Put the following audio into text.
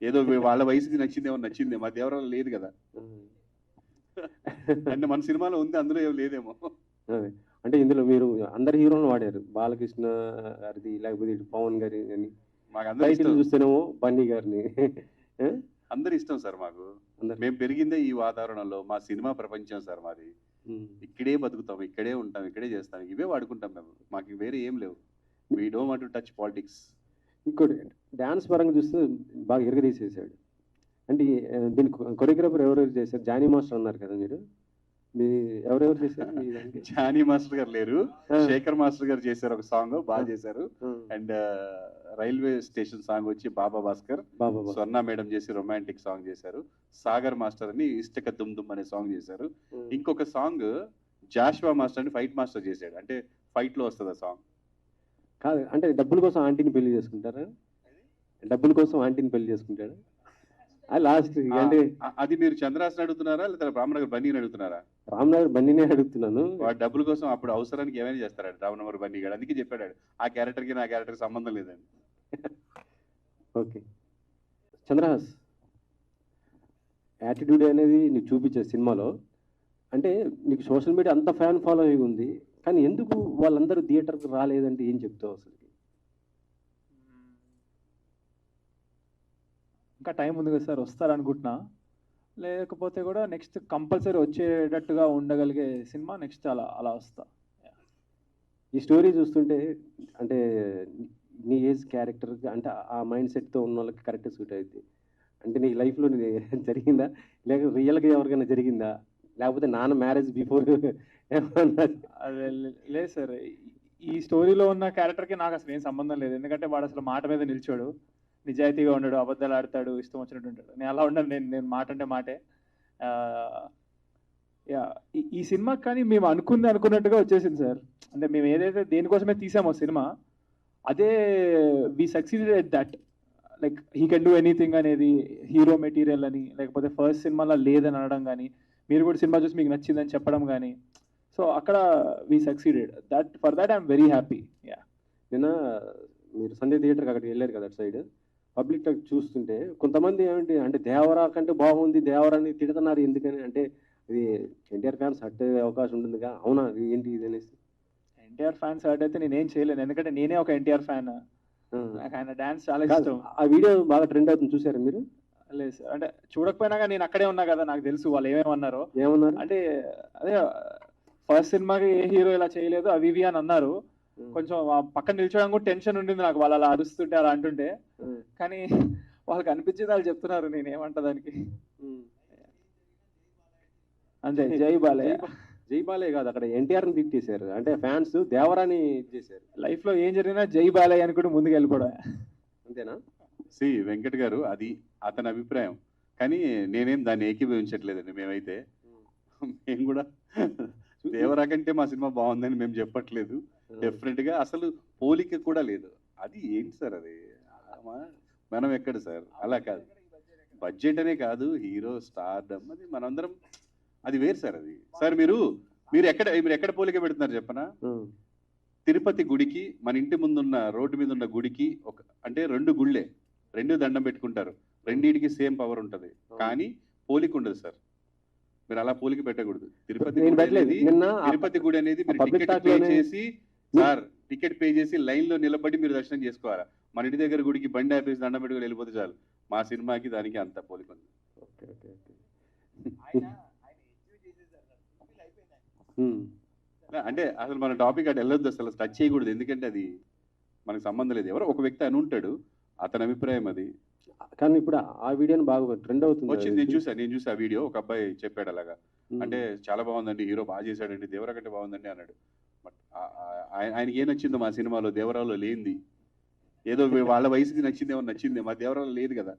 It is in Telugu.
ఏదో వాళ్ళ వయసుకి నచ్చిందేమో నచ్చిందే, మా దేవరాలు లేదు కదా. అంటే మన సినిమాలో ఉంది, అందులో ఏం లేదేమో. అంటే ఇందులో మీరు అందరు హీరోలను వాడారు, బాలకృష్ణ గారిది లేకపోతే ఇటు పవన్ గారి అని. మాకు అందరు టైటిల్ ఇష్టం, చూస్తేనేమో బన్నీ గారిని. అందరు ఇష్టం సార్ మాకు. మేము పెరిగిందే ఈ వాతావరణంలో, మా సినిమా ప్రపంచం సార్ మాది. ఇక్కడే బతుకుతాం, ఇక్కడే ఉంటాం, ఇక్కడే చేస్తాం, ఇవే వాడుకుంటాం మేము, మాకు వేరే ఏం లేవు. We don't want to touch politics. ఇంకోటి డాన్స్ పరంగా చూస్తే బాగా ఎరగదీసేసాడు. అంటే దీనికి కొరియోగ్రాఫర్ ఎవరెవరు చేశారు? జానీ మాస్టర్ అన్నారు కదా మీరు, మీ ఎవరెవరు చేశారు మీ దానికి? జానీ మాస్టర్ గారు లేరు, శేఖర్ మాస్టర్ గారు చేశారు ఒక సాంగ్, బాగా చేశారు. అండ్ రైల్వే స్టేషన్ సాంగ్ వచ్చి బాబా భాస్కర్, స్వర్ణ మేడం చేసి రొమాంటిక్ సాంగ్ చేశారు. సాగర్ మాస్టర్ అని ఇష్టక దుమ్ దుమ్ అనే సాంగ్ చేశారు. ఇంకొక సాంగ్ జాషువా మాస్టర్ అని ఫైట్ మాస్టర్ చేశాడు, అంటే ఫైట్ లో వస్తుంది ఆ సాంగ్. కాదు, అంటే డబ్బుల కోసం ఆంటీని పెళ్లి చేసుకుంటారా? డబ్బుల కోసం ఆంటీని పెళ్లి చేసుకుంటాడు లాస్ట్ అంటే. అది మీరు చంద్రాసన్ అడుగుతున్నారా లేదా రామనగర్ బన్నీని అడుగుతున్నారా? రామనగర్ బన్నీనే అడుగుతున్నాను. వాడు డబ్బుల కోసం అప్పుడు అవసరానికి ఏమైనా చేస్తాడు రామనగర్ బన్నీ గారు, అందుకే చెప్పాడు ఆ క్యారెక్టర్కి నా క్యారెక్టర్ సంబంధం లేదని. ఓకే, చంద్రహాస్ యాటిట్యూడ్ అనేది నీకు చూపించే సినిమాలో, అంటే నీకు సోషల్ మీడియా అంత ఫ్యాన్ ఫాలోయింగ్ ఉంది, కానీ ఎందుకు వాళ్ళందరూ థియేటర్కి రాలేదంటే ఏం చెప్తావు అసలు? ఇంకా టైం ఉంది కదా సార్, వస్తారనుకుంటున్నా. లేకపోతే కూడా నెక్స్ట్ కంపల్సరీ వచ్చేటట్టుగా ఉండగలిగే సినిమా నెక్స్ట్ అలా అలా వస్తా. ఈ స్టోరీ చూస్తుంటే అంటే నీ ఏజ్ క్యారెక్టర్ అంటే ఆ మైండ్ సెట్తో ఉన్న వాళ్ళకి కరెక్ట్ సూట్ అవుతుంది. అంటే నీ లైఫ్లో జరిగిందా, లేక రియల్గా ఎవరికైనా జరిగిందా, లేకపోతే నాన్న మ్యారేజ్ బిఫోర్ ఏమన్నా? అదే లేదు సార్, ఈ స్టోరీలో ఉన్న క్యారెక్టర్కి నాకు అసలు ఏం సంబంధం లేదు. ఎందుకంటే వాడు అసలు మాట మీద నిల్చోడు, నిజాయితీగా ఉండడు, అబద్ధాలు ఆడతాడు, ఇష్టం వచ్చినట్టు ఉంటాడు. నేను అలా ఉండను, నేను మాట అంటే మాటే. ఈ సినిమాకి కానీ మేము అనుకున్నట్టుగా వచ్చేసింది సార్. అంటే మేము ఏదైతే దేనికోసమే తీసామో సినిమా, అదే we succeeded at that. Like he can do anything అనేది హీరో మెటీరియల్ అని, లేకపోతే ఫస్ట్ సినిమాలో లేదని అనడం కానీ, మీరు కూడా సినిమా చూసి మీకు నచ్చిందని చెప్పడం కానీ, సో అక్కడ we succeeded. That for that I'm very happy. నిన్న మీరు సండే థియేటర్కి అక్కడికి వెళ్ళారు కదా, అటు సైడ్ పబ్లిక్ చూస్తుంటే కొంతమంది ఏమిటి అంటే దేవరా కంటే బాగుంది, దేవరాని తిడుతున్నారు ఎందుకని, అంటే ఇది ఎన్టీఆర్ ఫ్యాన్స్ హర్ట్ అయ్యే అవకాశం ఉంటుందిగా, అవునా ఏంటి ఇది అనేసి? ఎన్టీఆర్ ఫ్యాన్స్ హర్ట్ అయితే నేనేం చేయలేను, ఎందుకంటే నేనే ఒక ఎన్టీఆర్ ఫ్యాన్. నాకు ఆయన డాన్స్ చాలా ఇష్టం. ఆ వీడియో బాగా ట్రెండ్ అవుతుంది, చూసారా మీరు? లేదు సార్, అంటే చూడకపోయినాగా నేను అక్కడే ఉన్నా కదా, నాకు తెలుసు వాళ్ళు ఏమేమన్నారు. ఏమన్నారు అంటే అదే ఫస్ట్ సినిమాకి ఏ హీరో ఇలా చేయలేదు అవి ఇవి అని అన్నారు. కొంచెం పక్కన నిల్చోవడం కూడా టెన్షన్ ఉండింది నాకు, వాళ్ళు అలా అరుస్తుంటే అలా అంటుంటే. కానీ వాళ్ళకి అనిపించేది వాళ్ళు చెప్తున్నారు, నేను ఏమంటా దానికి. అంతే, జై బాలయ్య. జై బాలయ్య కాదు, అక్కడ ఎన్టీఆర్ని తిట్టేశారు, అంటే ఫ్యాన్స్ దేవరాని చేశారు. లైఫ్లో ఏం జరిగినా జై బాలయ్య అని కూడా ముందుకు వెళ్ళిపోవడం, అంతేనా? సి వెంకట్ గారు, అది అతని అభిప్రాయం, కానీ నేనేం దాన్ని ఏకీభవించట్లేదండి. మేమైతే మేము కూడా దేవరా కంటే మా సినిమా బాగుందని మేము చెప్పట్లేదు. డెఫినెట్ గా అసలు పోలిక కూడా లేదు. అది ఏంటి సార్, అది మనం ఎక్కడ సార్, అలా కాదు. బడ్జెట్ అనే కాదు, హీరో స్టార్డమ్, అది మనందరం, అది వేరు సార్. అది సార్ మీరు ఎక్కడ పోలిక పెడుతున్నారు చెప్పనా? తిరుపతి గుడికి మన ఇంటి ముందున్న రోడ్డు మీద ఉన్న గుడికి అంటే రెండు గుళ్ళే, రెండు దండం పెట్టుకుంటారు, రెండింటికి సేమ్ పవర్ ఉంటుంది, కానీ పోలిక ఉండదు సార్. మీరు అలా పోలిక పెట్టకూడదు. తిరుపతి గుడి అనేది మీరు టికెట్ పే చేసి, సార్ టికెట్ పే చేసి లైన్ లో నిలబడి మీరు దర్శనం చేసుకోవాలా. మన ఇంటి దగ్గర గుడికి బండి ఆపేసి దండం పెట్టుకుని వెళ్ళిపోతే చాలు. మా సినిమాకి దానికి అంత పోలిక ఉంది. అంటే అసలు మన టాపిక్ అటు వెళ్ళొద్దు, అసలు టచ్ చేయకూడదు, ఎందుకంటే అది మనకు సంబంధం లేదు. ఎవరో ఒక వ్యక్తి అని ఉంటాడు, అతని అభిప్రాయం అది. కానీ ఇప్పుడు ఆ వీడియోని బాగా ట్రెండ్ అవుతుంది వచ్చింది, నేను చూసా ఆ వీడియో. ఒక అబ్బాయి చెప్పాడు అలాగా, అంటే చాలా బాగుందండి, హీరో బాగా చేశాడండి, దేవరా కంటే బాగుందండి అన్నాడు. బట్ ఆయనకి ఏం నచ్చిందో మా సినిమాలో, దేవరాలో లేనిది, ఏదో వాళ్ళ వయసుకి నచ్చిందేమో నచ్చిందే, మా దేవరాలో లేదు కదా.